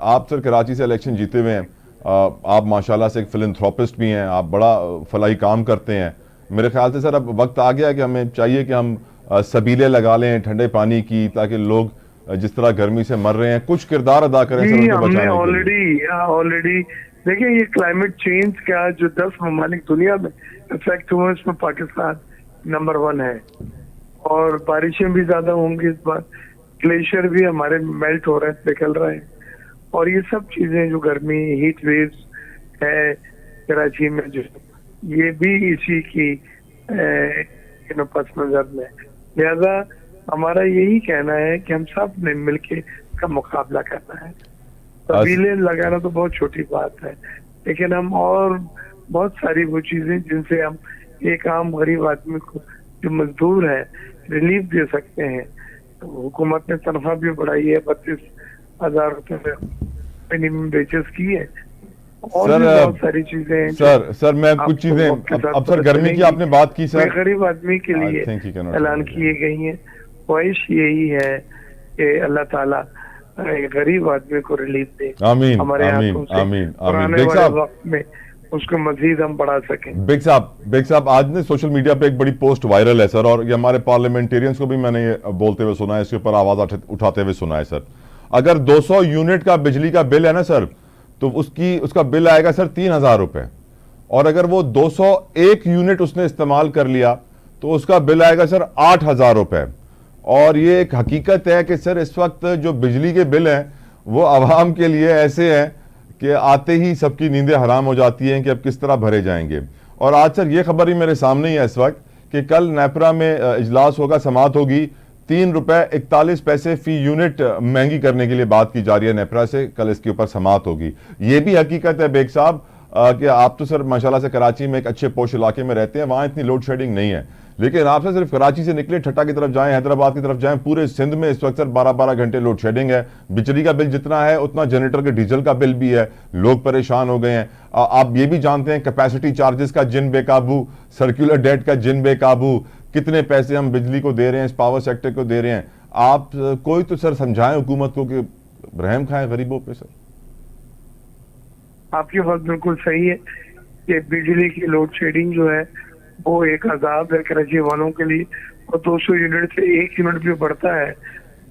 आप सर कराची से इलेक्शन जीते हुए हैं, आप माशाल्लाह से एक फिलैंथ्रोपिस्ट भी हैं, आप बड़ा फलाही काम करते हैं। मेरे ख्याल से सर अब वक्त आ गया कि हमें चाहिए कि हम सबीले लगा लें ठंडे पानी की, ताकि लोग जिस तरह गर्मी से मर रहे हैं कुछ किरदार अदा करें सर उनको बचाने के लिए। ऑलरेडी देखिए, ये क्लाइमेट चेंज का जो 10 ममालिक दुनिया में इफेक्ट हुआ, इसमें पाकिस्तान नंबर 1 है, और बारिशें भी ज्यादा होंगी इस बार, ग्लेशियर भी हमारे मेल्ट हो रहे हैं, पिघल रहे हैं, और ये सब चीजें जो गर्मी, हीट वेव्स है कराची में, जो ये भी इसी की पस नजर में। लिहाजा हमारा यही कहना है कि हम सब ने मिलके इसका मुकाबला करना है। तबीले लगाना तो बहुत छोटी बात है, लेकिन हम और बहुत सारी वो चीजें जिनसे हम एक आम गरीब आदमी को जो मजदूर है रिलीफ दे सकते हैं। तो हुकूमत ने तनख्वाह भी बढ़ाई है, 32,000 रुपए मिनिमम वेजेस की है, और सर, भी बहुत सारी चीजें सर मैं कुछ चीजें अब सर गर्मी की आपने बात की सर, गरीब आदमी के लिए ऐलान किए गई है। ख्वाहिश यही है कि अल्लाह ताला गरीब आदमी को रिलीफ दे, आमीन हमारे आमीन आमीन आमीन। बेग साहब वक्त में उसको मजीद हम बढ़ा सकें। बेग साहब आज ने सोशल मीडिया पे एक बड़ी पोस्ट वायरल है सर, और ये हमारे पार्लियामेंटेरियंस को भी मैंने ये बोलते हुए सुना है, इसके ऊपर आवाज उठाते हुए सुना है सर। अगर 200 यूनिट का बिजली का बिल है ना सर, तो उसका बिल आएगा सर 3,000 रुपए, और अगर वो 201 यूनिट उसने इस्तेमाल कर लिया तो उसका बिल आएगा सर 8,000 रुपए। और ये एक हकीकत है कि सर इस वक्त जो बिजली के बिल हैं वो आवाम के लिए ऐसे हैं कि आते ही सबकी नींदें हराम हो जाती हैं कि अब किस तरह भरे जाएंगे। और आज सर ये खबर ही मेरे सामने ही है इस वक्त कि कल नेपरा में इजलास होगा, समात होगी, 3 रुपए 41 पैसे फी यूनिट महंगी करने के लिए बात की जा रही है नेपरा से, कल इसके ऊपर समात होगी। ये भी हकीकत है बेग साहब कि आप तो सर माशाल्लाह से कराची में एक अच्छे पोश इलाके में रहते हैं, वहां इतनी लोड शेडिंग नहीं है, लेकिन आपसे सिर्फ कराची से निकले ठट्टा की तरफ जाएं, हैदराबाद की तरफ जाएं, पूरे सिंध में इस वक्त सर 12-12 घंटे लोड शेडिंग है। बिजली का बिल जितना है उतना जनरेटर के डीजल का बिल भी है, लोग परेशान हो गए हैं। आप ये भी जानते हैं कैपेसिटी चार्जेस का जिन बेकाबू, सर्कुलर डेट का जिन बेकाबू, कितने पैसे हम बिजली को दे रहे हैं, इस पावर सेक्टर को दे रहे हैं। आप कोई तो सर समझाएं हुकूमत को कि रहम खाएं गरीबों पे। सर आपकी बात बिल्कुल सही है कि बिजली की लोड शेडिंग जो है वो एक अजाब है कराची वालों के लिए, और 200 यूनिट से 1 यूनिट भी बढ़ता है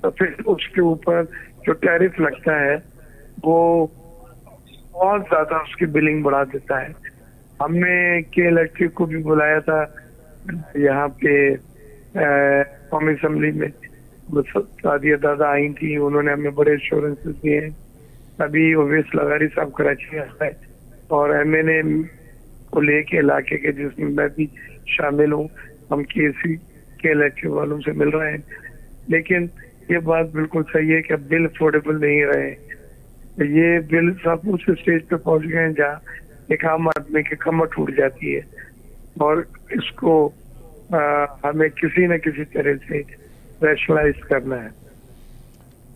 तो फिर उसके ऊपर जो टैरिफ लगता है वो बहुत ज्यादा उसकी बिलिंग बढ़ा देता है। हमने के इलेक्ट्रिक को भी बुलाया था यहाँ पे कौमी असम्बली में, सादिया दादा आई थी, उन्होंने हमें बड़े एश्योरेंसेस दिए हैं। अभी ओवैस लगारी साहब कराची आए और एमएनए को लेके इलाके के जिसमें मैं भी शामिल हूँ, हम केसी के इलेक्ट्रिक वालों से मिल रहे हैं। लेकिन ये बात बिल्कुल सही है कि अब बिल अफोर्डेबल नहीं रहे, ये बिल सब उस स्टेज पे पहुंच गए हैं जहाँ एक आम आदमी की कमर टूट जाती है, और इसको हमें किसी न किसी तरह से रैशनलाइज करना है।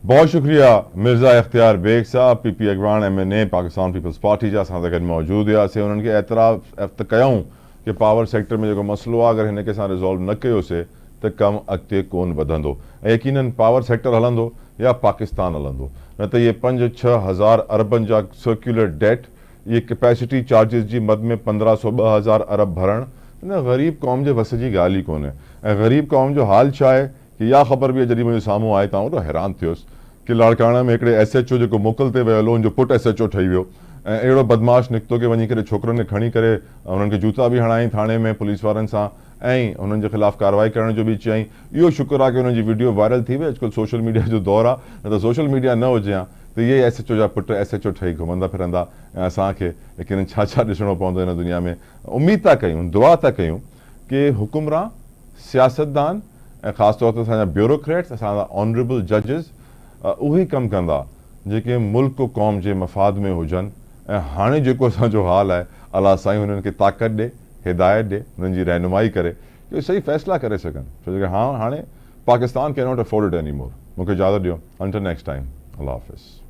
बहुत शुक्रिया मिर्ज़ा इख्तियार बेग साहब, पीपी अगवान MNA पाकिस्तान पीपल्स पार्टी जा साथ गॾु मौजूद हुआ से उन्हनि खे एतराफ़ कयूं कि पावर सेक्टर में जेको मसलो आहे अगर हिन खे असां रिज़ॉल्व न कयोसीं त कमु अॻिते कोन वधंदो, यकीनन पावर सेक्टर हलंदो या पाकिस्तान हलंदो, न त ये 5-6 हज़ार अरबनि जा सर्कुलर डेट, ये कैपेसिटी चार्जिस जी मद में 1500-2000 अरब भरण, न ग़रीब क़ौम जे वस जी ॻाल्हि ई कोन्हे। ऐं ग़रीब क़ौम जो हाल छा आहे कि इहा ख़बर बि जॾहिं मुंहिंजे साम्हूं आहे त हैरान थियुसि कि लाड़काना में हिकिड़े SHO जेको मोकल ते वियल हो, उनजो पुटु SHO ठही वियो ऐं अहिड़ो बदमाश निकितो कि वञी करे छोकिरनि खे खणी करे उन्हनि खे जूता बि हणाई थाणे में पुलिस वारनि सां ऐं उन्हनि जे ख़िलाफ़ कार्रवाई करण जो बि चयईं। इहो शुक्र आहे कि उन्हनि जी वीडियो वायरल थी वई। अॼुकल्ह सोशल मीडिया जो दौरु आहे, न त सोशल मीडिया न हुजे हा त इहे SHO जा पुट SHO ठही घुमंदा फिरंदा ऐं असांखे लेकिन छा छा ॾिसणो पवंदो हिन दुनिया में। उमेद था कयूं, दुआ था कयूं कि हुकुमरान, सियासतदान ऐं ख़ासि तौर ते असांजा ब्यूरोक्रेट्स, असांजा ऑनरेबल जजिस उहे कमु कंदा जेके मुल्क क़ौम जे मफ़ाद में हुजनि। ऐं हाणे जेको असांजो हाल आहे, अलाह साईं हुननि खे ताक़त ॾे, हिदायत ॾे, हुननि जी रहनुमाई करे कि सही फ़ैसिला करे सघनि, छो जो हाणे Pakistan can not afford it any more. मूंखे इजाज़त ॾियो, अंटिल नेक्स्ट टाइम, अल्लाह हाफ़िज़।